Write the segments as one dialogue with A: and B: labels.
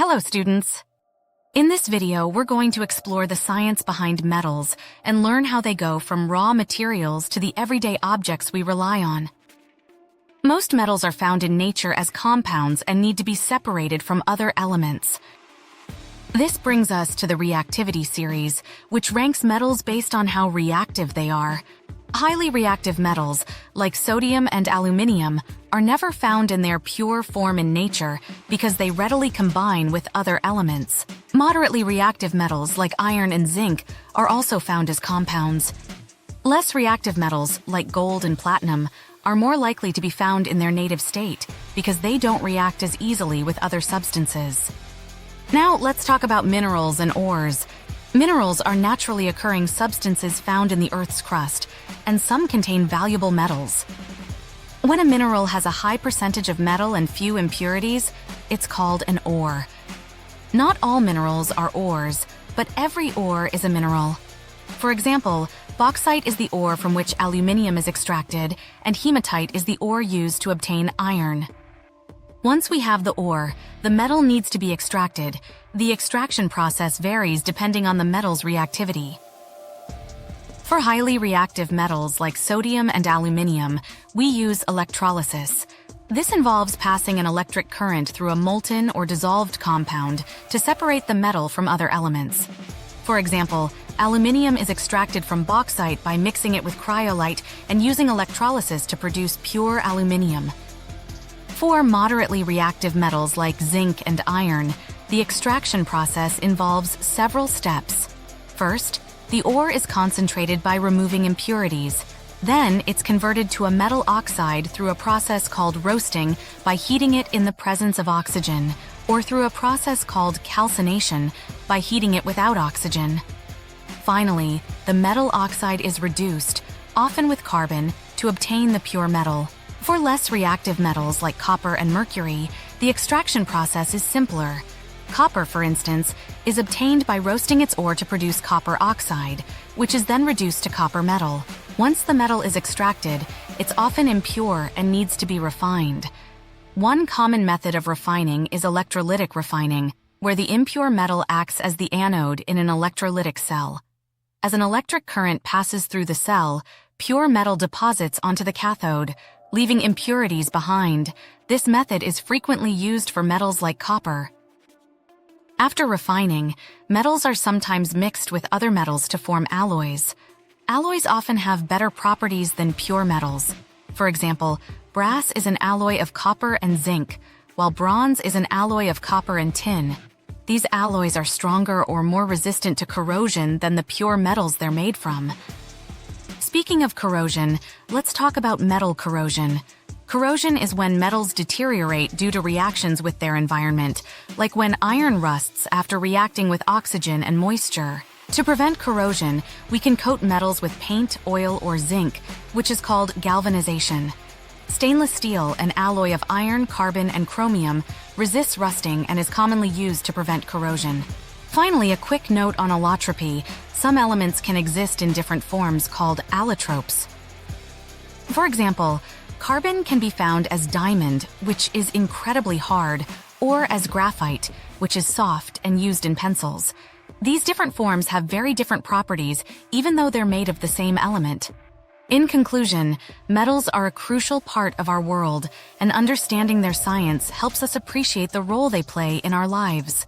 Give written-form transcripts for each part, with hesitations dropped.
A: Hello, students! In this video, we're going to explore the science behind metals and learn how they go from raw materials to the everyday objects we rely on. Most metals are found in nature as compounds and need to be separated from other elements. This brings us to the reactivity series, which ranks metals based on how reactive they are. Highly reactive metals, like sodium and aluminium, are never found in their pure form in nature because they readily combine with other elements. Moderately reactive metals, like iron and zinc, are also found as compounds. Less reactive metals, like gold and platinum, are more likely to be found in their native state because they don't react as easily with other substances. Now let's talk about minerals and ores. Minerals are naturally occurring substances found in the Earth's crust, and some contain valuable metals. When a mineral has a high percentage of metal and few impurities, it's called an ore. Not all minerals are ores, but every ore is a mineral. For example, bauxite is the ore from which aluminium is extracted, and hematite is the ore used to obtain iron. Once we have the ore, the metal needs to be extracted. The extraction process varies depending on the metal's reactivity. For highly reactive metals like sodium and aluminium, we use electrolysis. This involves passing an electric current through a molten or dissolved compound to separate the metal from other elements. For example, aluminium is extracted from bauxite by mixing it with cryolite and using electrolysis to produce pure aluminium. For moderately reactive metals like zinc and iron, the extraction process involves several steps. First, the ore is concentrated by removing impurities. Then, it's converted to a metal oxide through a process called roasting by heating it in the presence of oxygen, or through a process called calcination by heating it without oxygen. Finally, the metal oxide is reduced, often with carbon, to obtain the pure metal. For less reactive metals like copper and mercury, the extraction process is simpler. Copper, for instance, is obtained by roasting its ore to produce copper oxide, which is then reduced to copper metal. Once the metal is extracted, it's often impure and needs to be refined. One common method of refining is electrolytic refining, where the impure metal acts as the anode in an electrolytic cell. As an electric current passes through the cell, pure metal deposits onto the cathode, leaving impurities behind. This method is frequently used for metals like copper. After refining, metals are sometimes mixed with other metals to form alloys. Alloys often have better properties than pure metals. For example, brass is an alloy of copper and zinc, while bronze is an alloy of copper and tin. These alloys are stronger or more resistant to corrosion than the pure metals they're made from. Speaking of corrosion, let's talk about metal corrosion. Corrosion is when metals deteriorate due to reactions with their environment, like when iron rusts after reacting with oxygen and moisture. To prevent corrosion, we can coat metals with paint, oil, or zinc, which is called galvanization. Stainless steel, an alloy of iron, carbon, and chromium, resists rusting and is commonly used to prevent corrosion. Finally, a quick note on allotropy. Some elements can exist in different forms called allotropes. For example, carbon can be found as diamond, which is incredibly hard, or as graphite, which is soft and used in pencils. These different forms have very different properties, even though they're made of the same element. In conclusion, metals are a crucial part of our world, and understanding their science helps us appreciate the role they play in our lives.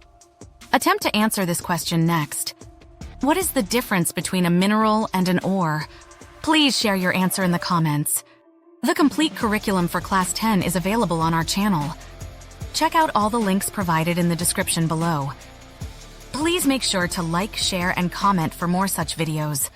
A: Attempt to answer this question next. What is the difference between a mineral and an ore? Please share your answer in the comments. The complete curriculum for Class 10 is available on our channel. Check out all the links provided in the description below. Please make sure to like, share, and comment for more such videos.